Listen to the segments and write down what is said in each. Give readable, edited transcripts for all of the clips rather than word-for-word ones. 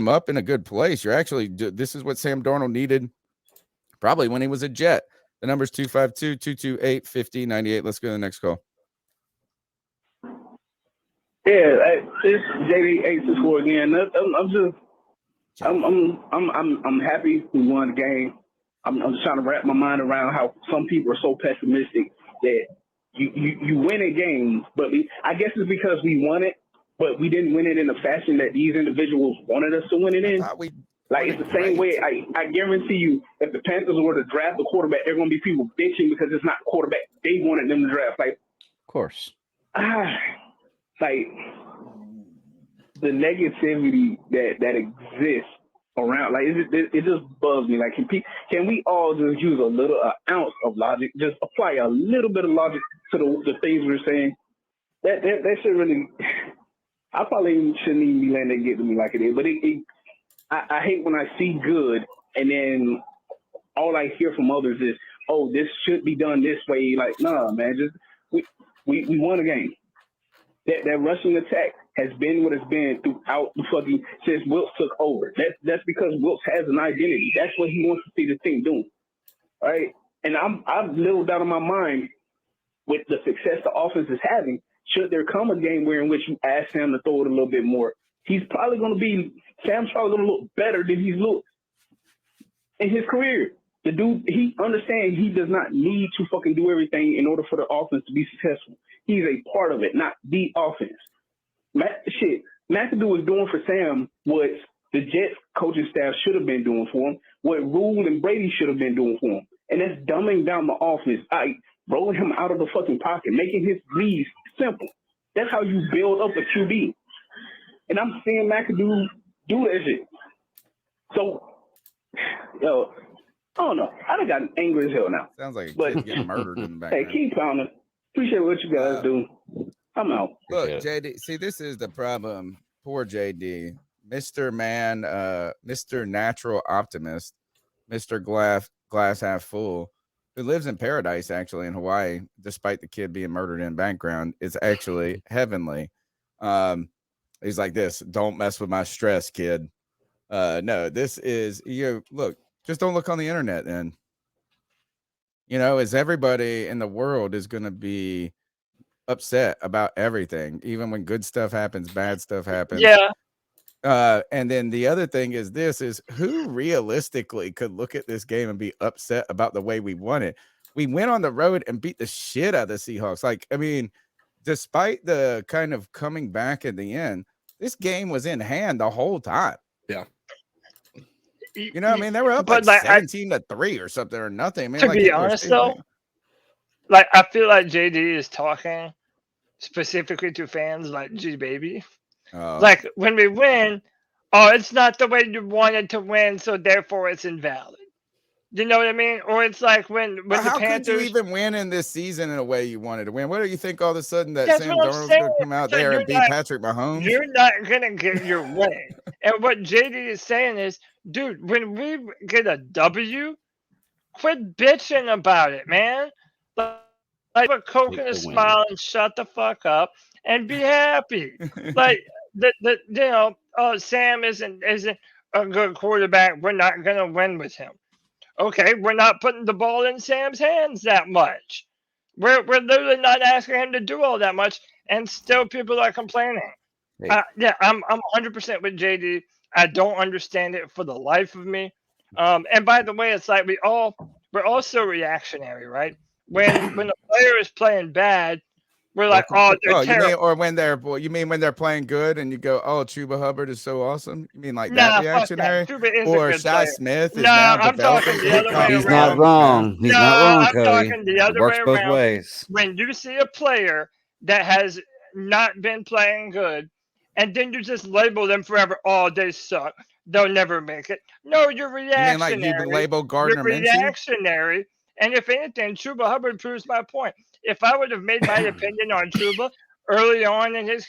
him up in a good place. You're actually, this is what Sam Darnold needed probably when he was a Jet. The number's 252-228-5098. Let's go to the next call. Yeah, it's JD864 again. I'm happy we won the game. I'm just trying to wrap my mind around how some people are so pessimistic that you win a game, but I guess it's because we won it, but we didn't win it in the fashion that these individuals wanted us to win it in. Like, it's the same way. I guarantee you, if the Panthers were to draft a quarterback, there are going to be people bitching because it's not the quarterback they wanted them to draft. Like, of course. Like, the negativity that exists around, like, it just bugs me. Like, can we all just use an ounce of logic, just apply a little bit of logic to the things we're saying? That should really, I probably shouldn't even be letting that get to me like it is, but I hate when I see good and then all I hear from others is, oh, this should be done this way. Like, nah, man, just we won a game. That rushing attack has been what it's been throughout the fucking since Wilkes took over. That's because Wilkes has an identity. That's what he wants to see the team doing. All right. And I've little doubt in my mind with the success the offense is having, should there come a game where in which you ask Sam to throw it a little bit more, Sam's probably going to look better than he's looked in his career. The dude, he understands he does not need to fucking do everything in order for the offense to be successful. He's a part of it, not the offense. McAdoo is doing for Sam what the Jets coaching staff should have been doing for him, what Rule and Brady should have been doing for him. And that's dumbing down the offense, rolling him out of the fucking pocket, making his reads simple. That's how you build up a QB. And I'm seeing McAdoo do that shit. So, yo, I don't know. I done got angry as hell now. Sounds like a kid getting murdered in the background. Hey, keep pounding. Appreciate what you guys do. I'm out. Look, JD, see, this is the problem. Poor JD. Mr. Man, Mr. Natural Optimist, Mr. Glass Half Full, who lives in paradise, actually, in Hawaii, despite the kid being murdered in background, is actually heavenly. He's like this, don't mess with my stress, kid. No, this is, look, just don't look on the internet then. As everybody in the world is going to be upset about everything, even when good stuff happens, bad stuff happens. Yeah. And then the other thing is who realistically could look at this game and be upset about the way we won it? We went on the road and beat the shit out of the Seahawks. Like, I mean, despite the kind of coming back at the end, this game was in hand the whole time. Yeah. I mean, they were up like 17-3 or something or nothing. I mean, to be honest, though, like, I feel like JD is talking specifically to fans like G Baby. Like, when we win, it's not the way you wanted to win, so therefore it's invalid. You know what I mean? Or it's like when the Panthers... How could you even win in this season in a way you wanted to win? What do you think all of a sudden that Sam Darnold's going to come out there and beat Patrick Mahomes? You're not going to get your win. And what JD is saying is, dude, when we get a W, quit bitching about it, man. Like, put Coke in a smile and shut the fuck up and be happy. Like, Sam isn't a good quarterback. We're not going to win with him. Okay, we're not putting the ball in Sam's hands that much. We're literally not asking him to do all that much, and still people are complaining. Hey. I'm 100% with JD. I don't understand it for the life of me. And by the way, it's like we're all so reactionary, right? When the player is playing bad, we're like, they're terrible. You mean when they're playing good and you go, Chuba Hubbard is so awesome? You mean like that reactionary? Or Shi Smith is now developing? He's not wrong. He's not wrong, Cody. I'm talking the other way around. Both ways. When you see a player that has not been playing good, and then you just label them forever, they suck. They'll never make it. No, you're reactionary. You mean like you label Gardner Minshew? You're reactionary. And if anything, Chuba Hubbard proves my point. If I would have made my opinion on Chuba early on in his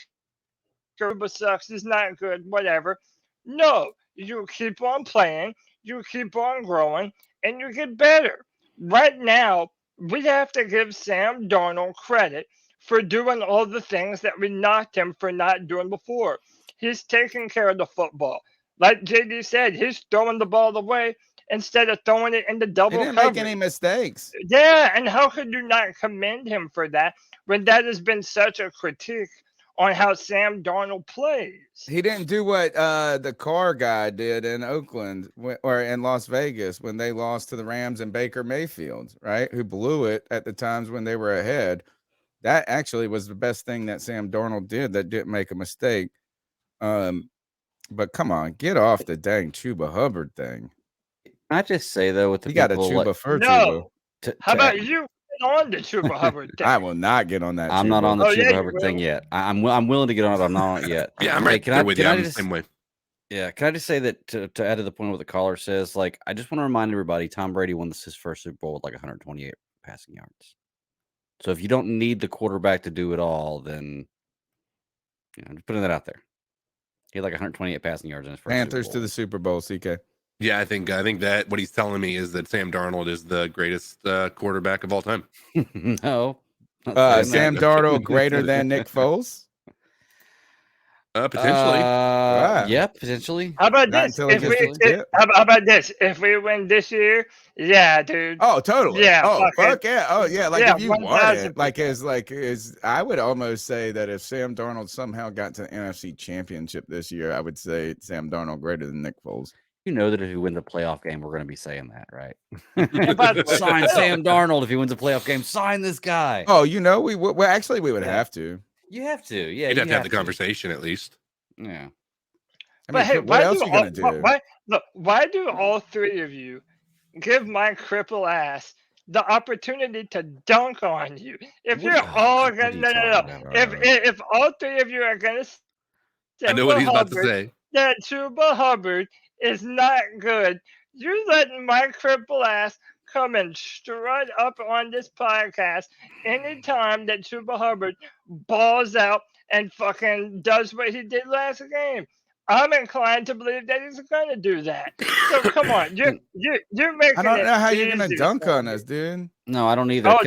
career, Chuba sucks, is not good, whatever. No, you keep on playing, you keep on growing, and you get better. Right now, we have to give Sam Darnold credit for doing all the things that we knocked him for not doing before. He's taking care of the football. Like JD said, he's throwing the ball away instead of throwing it into He double didn't coverage. make any mistakes. Yeah, and how could you not commend him for that when that has been such a critique on how Sam Darnold plays? He didn't do what the car guy did in Oakland or in Las Vegas when they lost to the Rams and Baker Mayfield, right? Who blew it at the times when they were ahead. That actually was the best thing that Sam Darnold did that didn't make a mistake. But come on, get off the dang Chuba Hubbard thing. Can I just say though, with the You got a people Chuba like, for Chuba. No. How about you get on the Chuba Hubbard thing? I will not get on that. I'm Chuba. not on the Oh, yeah, Chuba you Hubbard will. thing yet. I'm willing to get on it. I'm not on it yet. Yeah, I'm Hey, right there with you. I'm the same way. Yeah, can I just say that to add to the point of what the caller says, like, I just want to remind everybody, Tom Brady won his first Super Bowl with like 128 passing yards. So if you don't need the quarterback to do it all, then just putting that out there. He had like 128 passing yards in his first Panthers Super to Bowl. the Super Bowl, CK. Yeah, I think that what he's telling me is that Sam Darnold is the greatest quarterback of all time. No. Sam Darnold greater than Nick Foles? Potentially. Wow. Yeah, potentially. How about Not this? until he If gets we, to the tip. how about this? If we win this year, yeah, dude. Oh, totally. Yeah, Oh, fuck fuck yeah. Oh, yeah. Like Yeah, if you want it, 1000%. I would almost say that if Sam Darnold somehow got to the NFC Championship this year, I would say Sam Darnold greater than Nick Foles. You know that if we win the playoff game, we're going to be saying that, right? But Sign still. Sam Darnold if he wins a playoff game. Sign this guy. Oh, we would. Well, actually, we would have to. You have to. Yeah, You'd you have to have the conversation at least. Yeah. I But mean, hey, what else are you going to do? why do all three of you give my cripple ass the opportunity to dunk on you? If What- you're oh, all God, what gonna are you no. talking about? If all three of you are gonna say I know what he's about to Hubbard, say. that Chuba Hubbard is not good, you're letting my cripple ass come and strut up on this podcast anytime that Chuba Hubbard balls out and fucking does what he did last game. I'm inclined to believe that he's gonna do that. So come on, you're making. I don't it know how you're going to easy dunk for on me. us, dude. No, I don't either. Oh,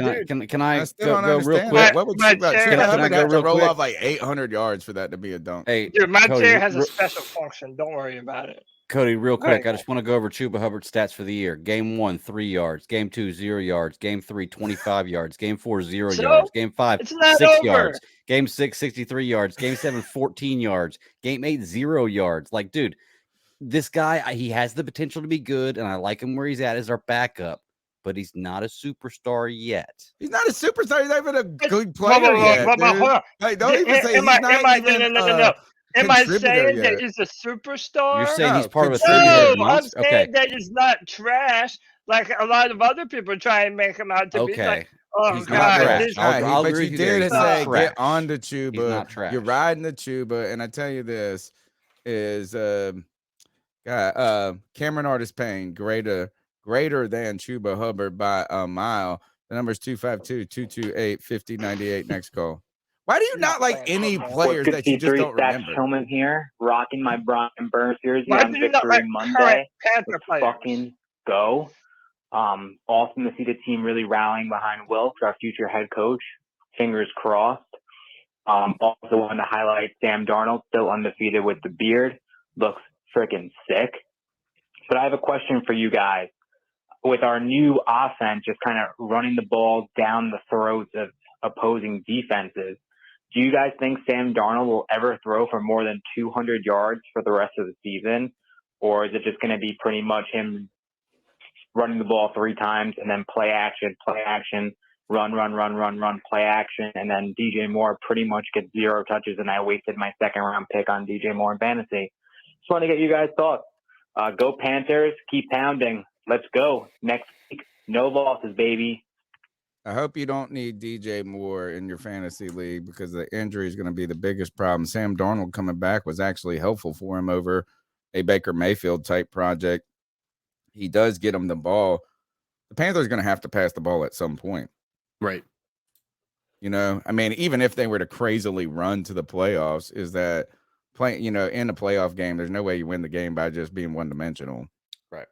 Can I I still don't go real understand quick? that. What would My Chuba chair- Hubbard Can I go have to real roll quick? off like 800 yards for that to be a dunk? Hey, Dude, my Cody, chair has a re- special function. Don't worry about it. Cody, real quick, Right. I just want to go over Chuba Hubbard's stats for the year. Game 1, 3 yards. Game 2, 0 yards. Game 3, 25 yards. Game 4, 0 So, yards. Game 5, it's not 6 over. yards. Game 6, 63 yards. Game 7, 14 yards. Game 8, 0 yards. Like, dude, this guy, he has the potential to be good, and I like him where he's at as our backup, but he's not a superstar yet. He's not a superstar. He's not even a good Whoa, player yet, hold dude. on. Like, don't even say he's Am I- not am I- even no. Am I contributor saying yet. that he's a superstar? You're saying he's No, part of a contributor. three-headed No, I'm monster? saying Okay, that he's not trash like a lot of other people try and make him out to be. okay. Like, oh He's not God, trash. this- I'll But agree you with you there. did He's not say trash. get on the Chuba. He's not trash. You're riding the Chuba, and I tell you this is Cameron Artis Payne greater than Chuba Hubbard by a mile. The number is 252-228-5098. Next call. Why do you not like any players that you just C3 don't Stats remember? Tillman here, rocking my Brian Burns jersey Why on do you not Victory like Monday. current Panther Let's players? fucking go. Awesome to see the team really rallying behind Wilkes, our future head coach. Fingers crossed. Also wanted to highlight Sam Darnold, still undefeated with the beard. Looks freaking sick. But I have a question for you guys. With our new offense, just kind of running the ball down the throats of opposing defenses, do you guys think Sam Darnold will ever throw for more than 200 yards for the rest of the season? Or is it just going to be pretty much him running the ball 3 times and then play action, run, play action, and then DJ Moore pretty much gets 0 touches, and I wasted my second-round pick on DJ Moore in fantasy? Just want to get you guys' thoughts. Go Panthers, keep pounding. Let's go. Next week, no losses, baby. I hope you don't need DJ Moore in your fantasy league because the injury is going to be the biggest problem. Sam Darnold coming back was actually helpful for him over a Baker Mayfield type project. He does get him the ball. The Panthers are going to have to pass the ball at some point. Right. You know, I mean, even if they were to crazily run to the playoffs, is that in the playoff game, there's no way you win the game by just being one-dimensional. Right.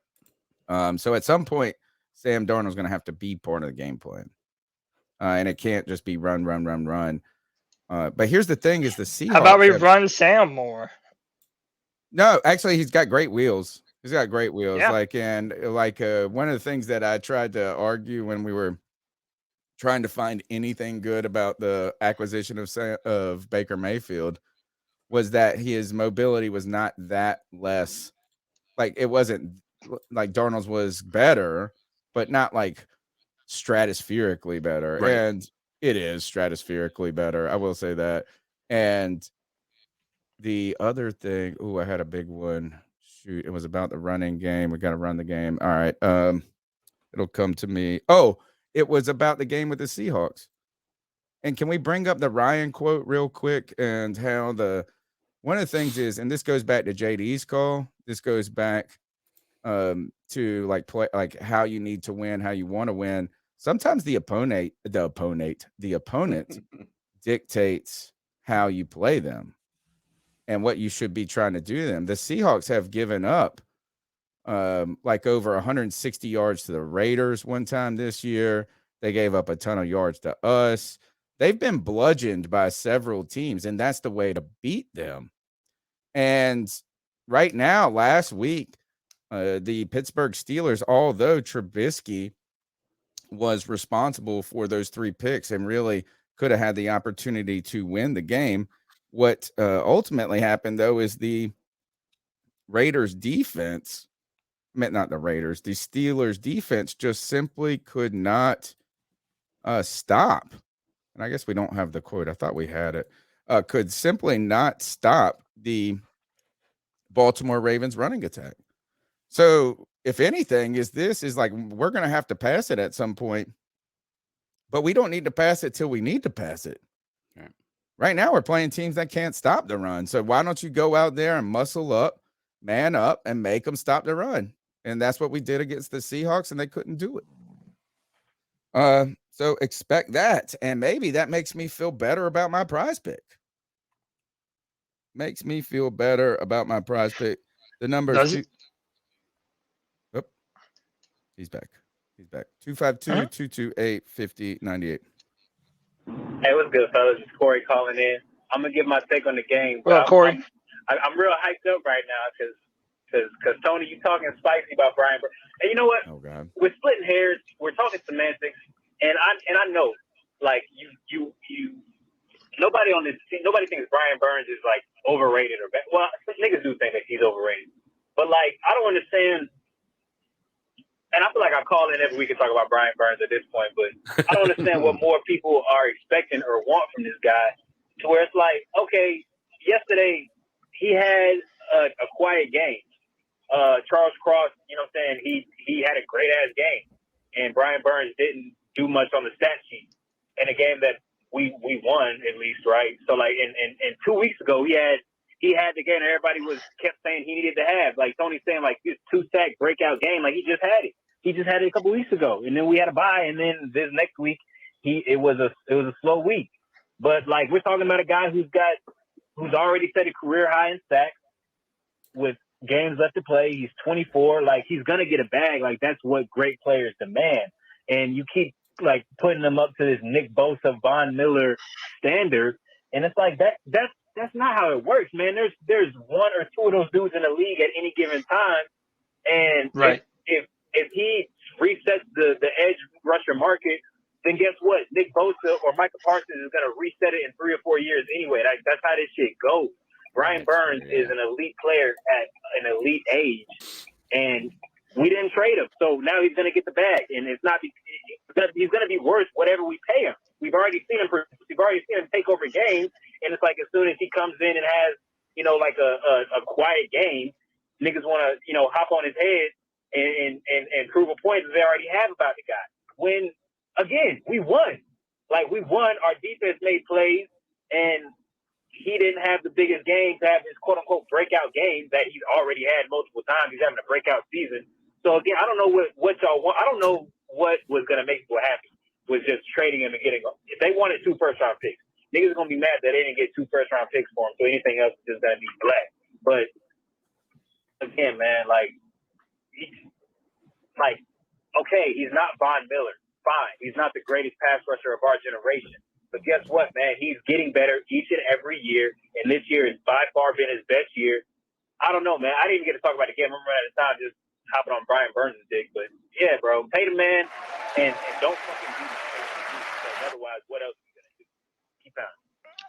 So at some point, Sam Darnold's going to have to be part of the game plan. And it can't just be run. But here's the thing is the Seahawks. How about we run Sam more? No, actually, he's got great wheels. He's got great wheels. Yeah. One of the things that I tried to argue when we were trying to find anything good about the acquisition of Baker Mayfield was that his mobility was not that less. Like, it wasn't like Darnold's was better, but not like stratospherically better. Right. And it is stratospherically better. I will say that. And the other thing, I had a big one. Shoot, it was about the running game. We got to run the game. All right. It'll come to me. Oh, it was about the game with the Seahawks. And can we bring up the Ryan quote real quick and how one of the things is, and this goes back to JD's call. This goes back to like how you need to win, how you want to win. Sometimes the opponent dictates how you play them and what you should be trying to do to them. The Seahawks have given up like over 160 yards to the Raiders one time this year. They gave up a ton of yards to us. They've been bludgeoned by several teams, and that's the way to beat them. And right now, last week, the Pittsburgh Steelers, although Trubisky was responsible for those 3 picks and really could have had the opportunity to win the game, what ultimately happened, though, is the Raiders defense, not the Raiders, the Steelers defense just simply could not stop. And I guess we don't have the quote. I thought we had it. Could simply not stop the Baltimore Ravens running attack. So if anything, this is like, we're going to have to pass it at some point, but we don't need to pass it till we need to pass it. Right. Right now, we're playing teams that can't stop the run. So why don't you go out there and muscle up, man up, and make them stop the run? And that's what we did against the Seahawks, and they couldn't do it. So expect that. And maybe that makes me feel better about my prize pick. Makes me feel better about my prize pick. The number Does is it? He's back. 252-228-5098. Hey, what's good, fellas? It's Corey calling in. I'm gonna give my take on the game. Well, Corey. I'm real hyped up right now because Tony, you talking spicy about Brian. And you know what? Oh God, we're splitting hairs. We're talking semantics, and I know, like you. Nobody on this team, nobody thinks Brian Burns is like overrated or bad. Well, niggas do think that he's overrated, but like I don't understand. And I feel like I call in every week and talk about Brian Burns at this point, but I don't understand what more people are expecting or want from this guy to where it's like, okay, yesterday he had a quiet game. Charles Cross, you know what I'm saying? He had a great-ass game. And Brian Burns didn't do much on the stat sheet in a game that we won, at least, right? So, like, and 2 weeks ago, he had the game that everybody kept saying he needed to have. Like, Tony's saying, like, this 2-sack breakout game, like, he just had it. He just had it a couple weeks ago, and then we had a bye, and then this next week it was a slow week. But like we're talking about a guy who's already set a career high in sacks with games left to play. He's 24. Like he's gonna get a bag. Like that's what great players demand. And you keep like putting them up to this Nick Bosa, Von Miller standard, and it's like that's not how it works, man. There's 1 or 2 of those dudes in the league at any given time, and right. If he resets the edge rusher market, then guess what? Nick Bosa or Micah Parsons is going to reset it in 3 or 4 years anyway. That's how this shit goes. Brian Burns is an elite player at an elite age, and we didn't trade him. So now he's going to get the bag, and he's going to be worth whatever we pay him. We've already seen him take over games, and it's like as soon as he comes in and has, you know, like a quiet game, niggas want to, you know, hop on his head and prove a point that they already have about the guy. When, again, we won. Like, we won. Our defense made plays, and he didn't have the biggest game to have his quote-unquote breakout game that he's already had multiple times. He's having a breakout season. So, again, I don't know what y'all want. I don't know what was going to make people happy with just trading him and getting him. If they wanted 2 first-round picks, niggas are going to be mad that they didn't get 2 first-round picks for him, so anything else is just going to be black. But, again, man, okay, he's not Von Miller. Fine. He's not the greatest pass rusher of our generation. But guess what, man? He's getting better each and every year. And this year has by far been his best year. I don't know, man. I didn't even get to talk about the game. I'm running out of time just hopping on Brian Burns' dick. But yeah, bro, pay the man and don't fucking do because otherwise, what else are you gonna do? Keep on.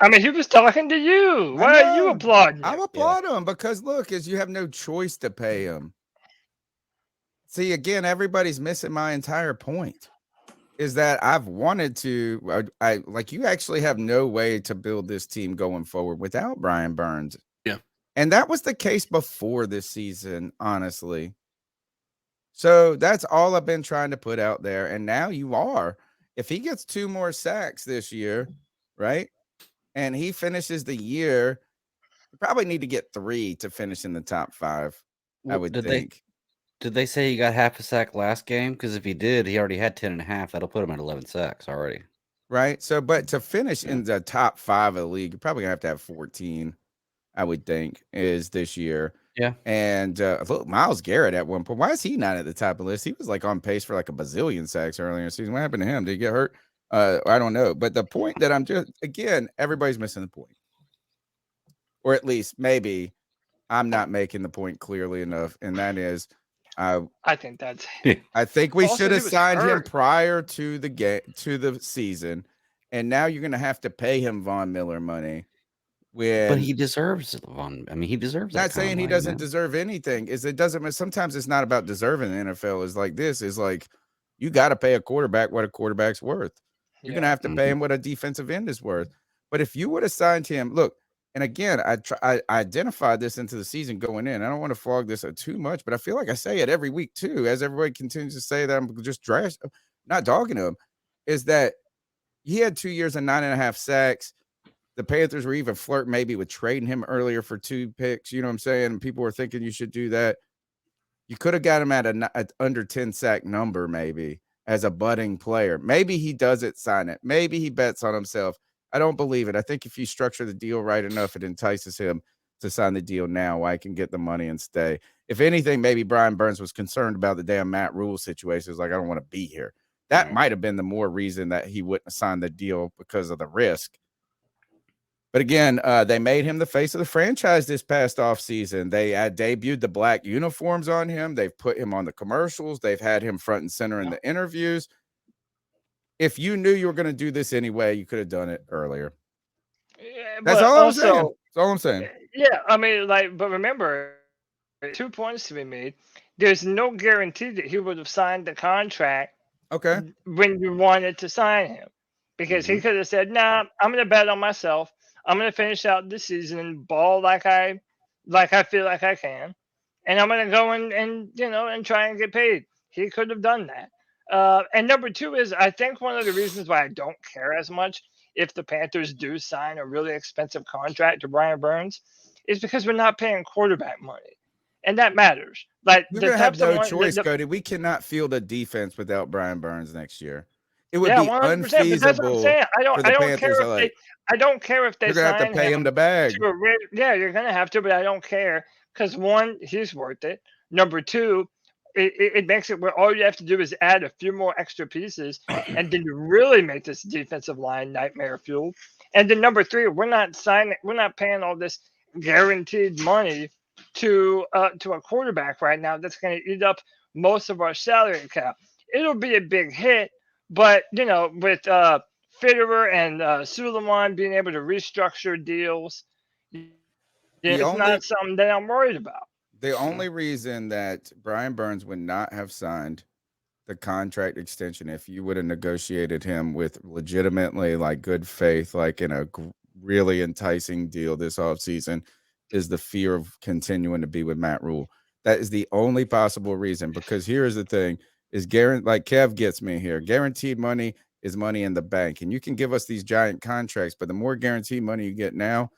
I mean, he was talking to you. Why are you applauding? I applaud him because look, is you have no choice to pay him. See, again, everybody's missing my entire point. Is that I've wanted to, I like you actually have no way to build this team going forward without Brian Burns. Yeah. And that was the case before this season, honestly. So that's all I've been trying to put out there. And now you are. If he gets 2 more sacks this year, right? And he finishes the year, you probably need to get 3 to finish in the top 5, I would think. Did they say he got half a sack last game? Because if he did, he already had 10.5. That'll put him at 11 sacks already. Right. So, but to finish in the top 5 of the league, you're probably gonna have to have 14, I would think, is this year. Yeah. And look, Myles Garrett at one point. Why is he not at the top of the list? He was like on pace for like a bazillion sacks earlier in the season. What happened to him? Did he get hurt? I don't know. But the point that I'm just, again, everybody's missing the point. Or at least maybe I'm not making the point clearly enough. And that is, I think that's. I think we Also, should have he was signed him hurt. prior to the game, to the season, and now you're going to have to pay him Von Miller money. But he deserves it, Von. I mean, he deserves. Not saying he doesn't deserve anything. Is it doesn't. Sometimes it's not about deserving. The NFL is like this. Is like you got to pay a quarterback what a quarterback's worth. You're going to have to pay him what a defensive end is worth. But if you would have signed him, look. And again, I identified this into the season going in. I don't want to flog this too much, but I feel like I say it every week too, as everybody continues to say that I'm just not dogging him, is that he had 2 years and 9.5 sacks. The Panthers were even flirting maybe with trading him earlier for 2 picks. You know what I'm saying? And people were thinking you should do that. You could have got him at an under 10 sack number maybe as a budding player. Maybe he doesn't sign it. Maybe he bets on himself. I don't believe it. I think if you structure the deal right enough, it entices him to sign the deal now while I can get the money and stay. If anything, maybe Brian Burns was concerned about the damn Matt Rule situation. It's like, I don't want to be here. That might have been the more reason that he wouldn't sign the deal because of the risk. But again, they made him the face of the franchise this past offseason. They debuted the black uniforms on him. They've put him on the commercials. They've had him front and center in the interviews. If you knew you were going to do this anyway, you could have done it earlier. Yeah, That's but all also, I'm saying. That's all I'm saying. Yeah, I mean, like, but remember, 2 points to be made. There's no guarantee that he would have signed the contract Okay. when you wanted to sign him, because he could have said, "Nah, I'm going to bet on myself. I'm going to finish out the season and ball like I feel like I can, and I'm going to go and try and get paid." He could have done that. And number 2 is, I think one of the reasons why I don't care as much if the Panthers do sign a really expensive contract to Brian Burns is because we're not paying quarterback money, and that matters. Like, We're gonna have no choice, Cody. We cannot field a defense without Brian Burns next year. It would be 100%, but that's what I'm unfeasible saying. for the Panthers. I don't care if they You're gonna have sign to pay him the bag. Yeah, you're gonna have to, but I don't care because 1, he's worth it. Number 2, it makes it where all you have to do is add a few more extra pieces, and then you really make this defensive line nightmare fuel. And then number 3, we're not paying all this guaranteed money to a quarterback right now that's going to eat up most of our salary cap. It'll be a big hit, but with Fitterer and Suleiman being able to restructure deals, it's not something that I'm worried about. The only reason that Brian Burns would not have signed the contract extension if you would have negotiated him with legitimately like good faith, like in a really enticing deal this offseason, is the fear of continuing to be with Matt Rule. That is the only possible reason, because here's the thing is like Kev gets me here. Guaranteed money is money in the bank, and you can give us these giant contracts, but the more guaranteed money you get now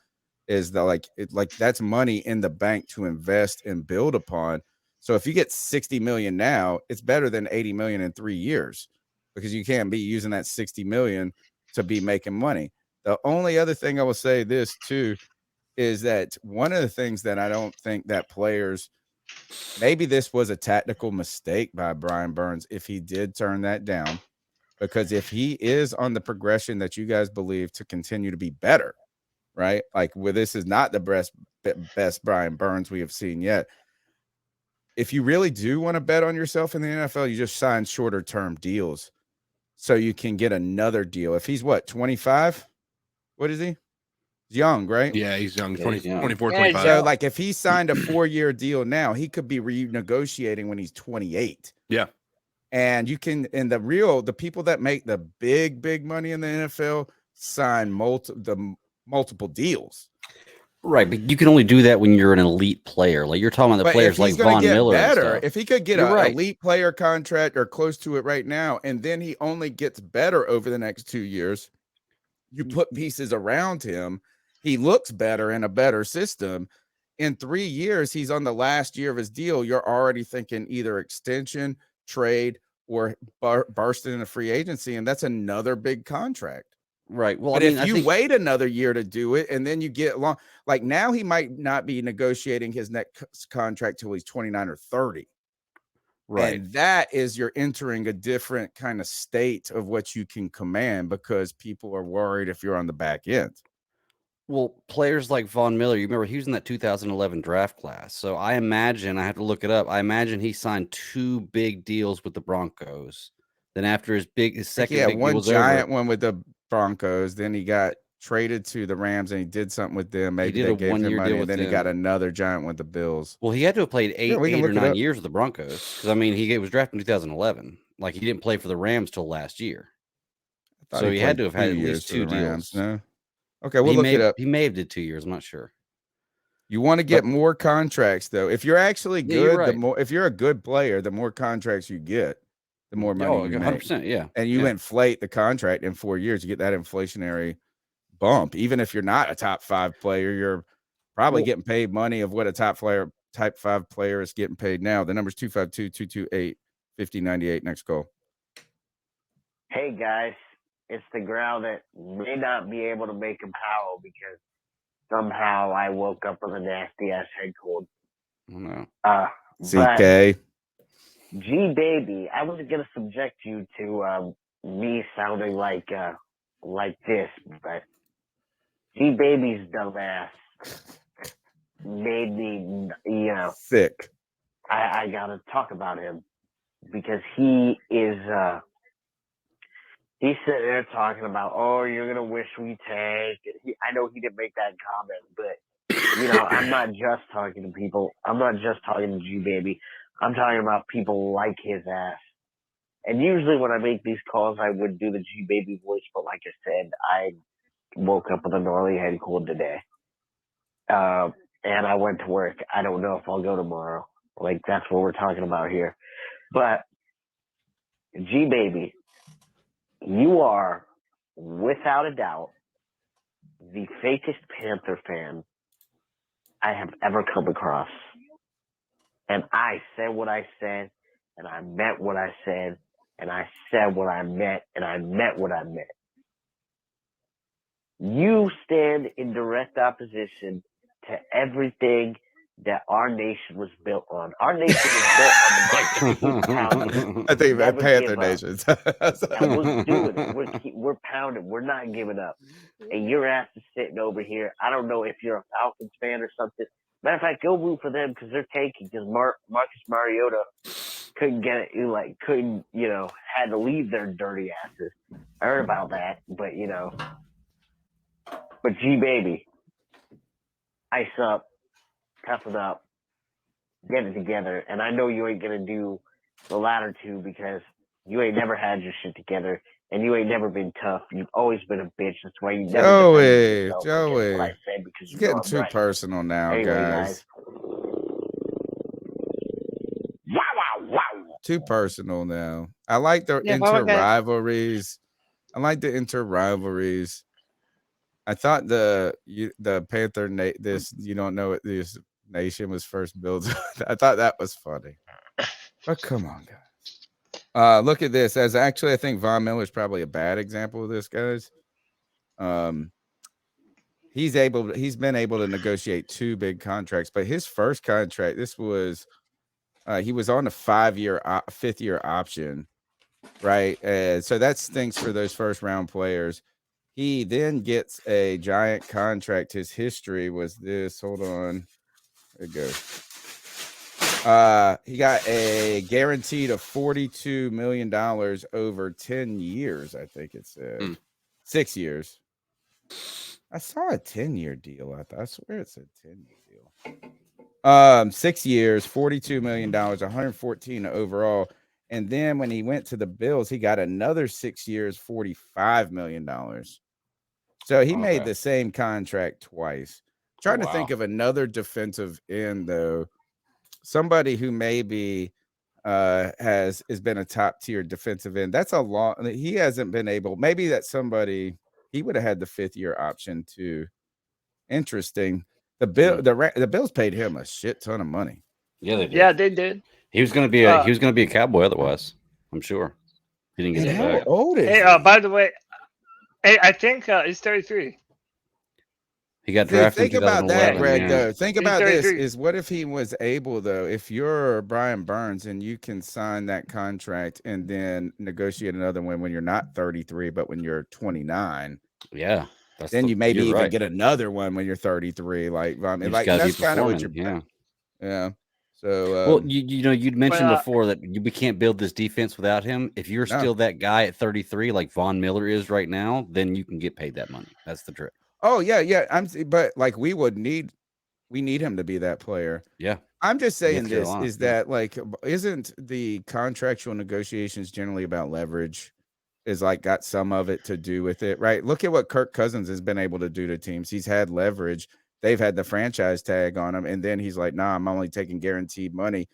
is that's money in the bank to invest and build upon. So if you get 60 million now, it's better than 80 million in 3 years, because you can't be using that 60 million to be making money. The only other thing I will say this too is that one of the things that I don't think that players, maybe this was a tactical mistake by Brian Burns if he did turn that down, because if he is on the progression that you guys believe to continue to be better, right? Like, this is not the best Brian Burns we have seen yet. If you really do want to bet on yourself in the NFL, you just sign shorter term deals so you can get another deal. If he's 25? What is he? He's young, right? Yeah, he's young, Yeah, 20, he's young. 24, Yeah, he's 25. So, young. like, if he signed a 4-year deal now, he could be renegotiating when he's 28. Yeah. And you can, the people that make the big money in the NFL sign multiple deals. Right, but you can only do that when you're an elite player. Like you're talking about the But players if like he's going Von to get Miller. and better, stuff. if he could get You're an right. elite player contract or close to it right now, and then he only gets better over the next 2 years, you put pieces around him, he looks better in a better system. In 3 years, he's on the last year of his deal. You're already thinking either extension, trade, or bursting into free agency, and that's another big contract. Right. Well, But I mean, if you wait another year to do it, and then you get long, like now he might not be negotiating his next contract till he's 29 or 30. right. And that is, you're entering a different kind of state of what you can command, because people are worried if you're on the back end. Well, players like Von Miller, you remember he was in that 2011 draft class. So I imagine, I have to look it up. I imagine he signed 2 big deals with the Broncos. Then after his second big deal one was giant over, one with the Broncos. Then he got traded to the Rams and he did something with them. Maybe did they a gave him one-year money, deal and with then he got them. another giant with the Bills. well, he had to have played eight we can or look it 9 up. years with the Broncos. Because I mean, he was drafted in 2011. Like he didn't play for the Rams till last year. I thought So he had played to have had 2 at years least for 2 the Rams. deals. No, okay, we'll look it up. He may have did 2 years. I'm not sure. You want to get more contracts, though. If you're actually Yeah, you're good, right. if you're a good player, the more contracts you get, the more money you make. 100%. Yeah. And you yeah. inflate the contract in 4 years, you get that inflationary bump. Even if you're not a top 5 player, you're probably getting paid money of what a type 5 player is getting paid now. The number's 252-228-5098. Next call. Hey guys, it's the growl that may not be able to make him howl because somehow I woke up with a nasty ass head cold. Oh, no. But CK. G baby, I was gonna subject you to me sounding like this, but G baby's dumbass made me, Sick. I gotta talk about him because he is. He's sitting there talking about, oh, you're gonna wish we tanked. I know he didn't make that comment, but I'm not just talking to people. I'm not just talking to G baby. I'm talking about people like his ass. And usually when I make these calls, I would do the G baby voice, but like I said, I woke up with a gnarly head cold today, and I went to work. I don't know if I'll go tomorrow. Like that's what we're talking about here. But G baby, you are, without a doubt, the fakest Panther fan I have ever come across. And I said what I said, and I meant what I said, and I said what I meant, and I meant what I meant. You stand in direct opposition to everything that our nation was built on. Our nation was built on the I think Never Panther give up. Nation. And we're doing it. We're pounding. We're not giving up. And your ass is sitting over here. I don't know if you're a Falcons fan or something. Matter of fact, go root for them because they're tanking. Because Marcus Mariota couldn't get it. Couldn't, had to leave their dirty asses. I heard about that, but But G baby, ice up, toughen up, get it together. And I know you ain't gonna do the latter two because you ain't never had your shit together and you ain't never been tough. You've always been a bitch. That's why you never defended yourself against what I said because It's you getting know I'm too right. personal now, Anyway, guys. Wow. Too personal now. I like the Yeah, well, okay. inter-rivalries. I thought the Panther you don't know what this nation was first built. I thought that was funny. But come on, guys. Look at this. I think Von Miller is probably a bad example of this, guys. He's been able to negotiate 2 big contracts, but his first contract, this was he was on a 5-year option, right? And so that stinks for those first round players. He then gets a giant contract. His history was this. Hold on. There it goes. He got a guaranteed of $42 million over 10 years, I think it said. 6 years. I saw a 10-year deal. I swear it said 10-year deal. 6 years, $42 million, 114 overall. And then when he went to the Bills, he got another 6 years, $45 million. So he made the same contract twice. Trying to think of another defensive end, though. Somebody who maybe has been a top tier defensive end. That's a long. He hasn't been able. Maybe that's somebody. He would have had the 5th year option too. Interesting. The Bills paid him a shit ton of money. Yeah, they did. Yeah, they did. He was going to be a Cowboy otherwise. I'm sure. He didn't get And it back. how old is Hey, he? by the way, I think he's 33. He got drafted Think in about that, 2011. Greg. Yeah. Though, think He's about this: 33. is what if he was able, though, if you're Brian Burns and you can sign that contract and then negotiate another one when you're not 33, but when you're 29. Yeah. Then you maybe you're even right. get another one when you're 33. Like, I mean, You just like gotta be that's kind of what you're. performing, Yeah. So, well, you'd mentioned But, before that we can't build this defense without him. If you're No. still that guy at 33, like Von Miller is right now, then you can get paid that money. That's the trick. oh yeah. But like we need him to be that player. Yeah. I'm just saying North this Carolina, is that like isn't the contractual negotiations generally about leverage? Is like got some of it to do with it, right? Look at what Kirk Cousins has been able to do to teams. He's had leverage. They've had the franchise tag on him, and then he's like, "Nah, I'm only taking guaranteed money."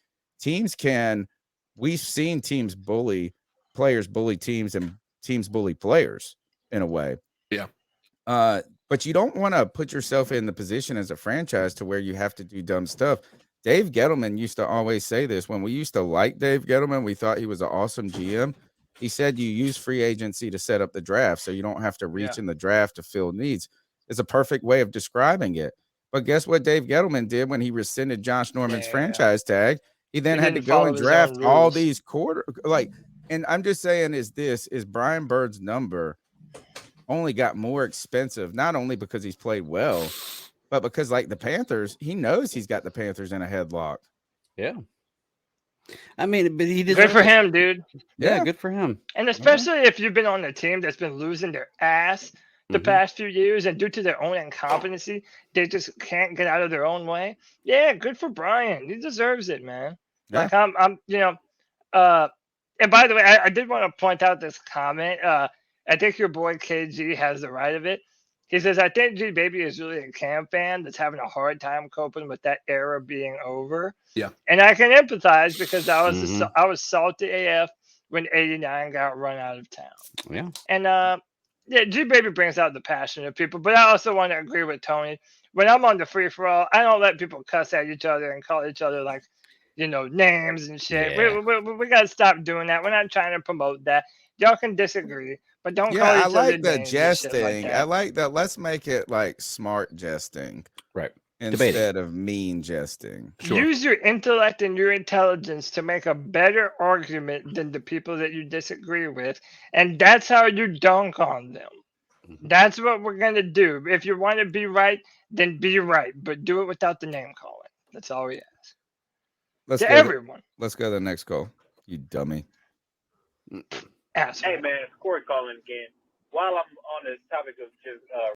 We've seen teams bully players, bully teams, and teams bully players in a way. Yeah. But you don't want to put yourself in the position as a franchise to where you have to do dumb stuff. Dave Gettleman used to always say this when we used to like Dave Gettleman. We thought he was an awesome GM. He said you use free agency to set up the draft so you don't have to reach in the draft to fill needs. It's a perfect way of describing it. But guess what Dave Gettleman did when he rescinded Josh Norman's franchise tag? He then had to go and draft all these and I'm just saying is Brian Bird's number only got more expensive, not only because he's played well, but because like the Panthers, he knows he's got the Panthers in a headlock. Yeah. I mean, but he did good for him, dude. Yeah, good for him. And especially if you've been on a team that's been losing their ass the past few years, and due to their own incompetency, they just can't get out of their own way. Yeah, good for Brian. He deserves it, man. Yeah. Like I'm, and by the way, I did want to point out this comment. I think your boy KG has the right of it. He says, I think G Baby is really a Cam fan that's having a hard time coping with that era being over. Yeah. And I can empathize because I was salty AF when 89 got run out of town. Yeah. And G Baby brings out the passion of people, but I also want to agree with Tony. When I'm on the free for all, I don't let people cuss at each other and call each other like, names and shit. Yeah. We got to stop doing that. We're not trying to promote that. Y'all can disagree, but don't call each I other like the names and shit like jesting. that. I like that. Let's make it like smart jesting, right? Instead of mean jesting. Sure. Use your intellect and your intelligence to make a better argument than the people that you disagree with, and that's how you dunk on them. That's what we're gonna do. If you want to be right, then be right, but do it without the name calling. That's all we ask. Everyone. Let's go to the next call. You dummy. Asshole. Hey man, it's Corey calling again. While I'm on the topic of just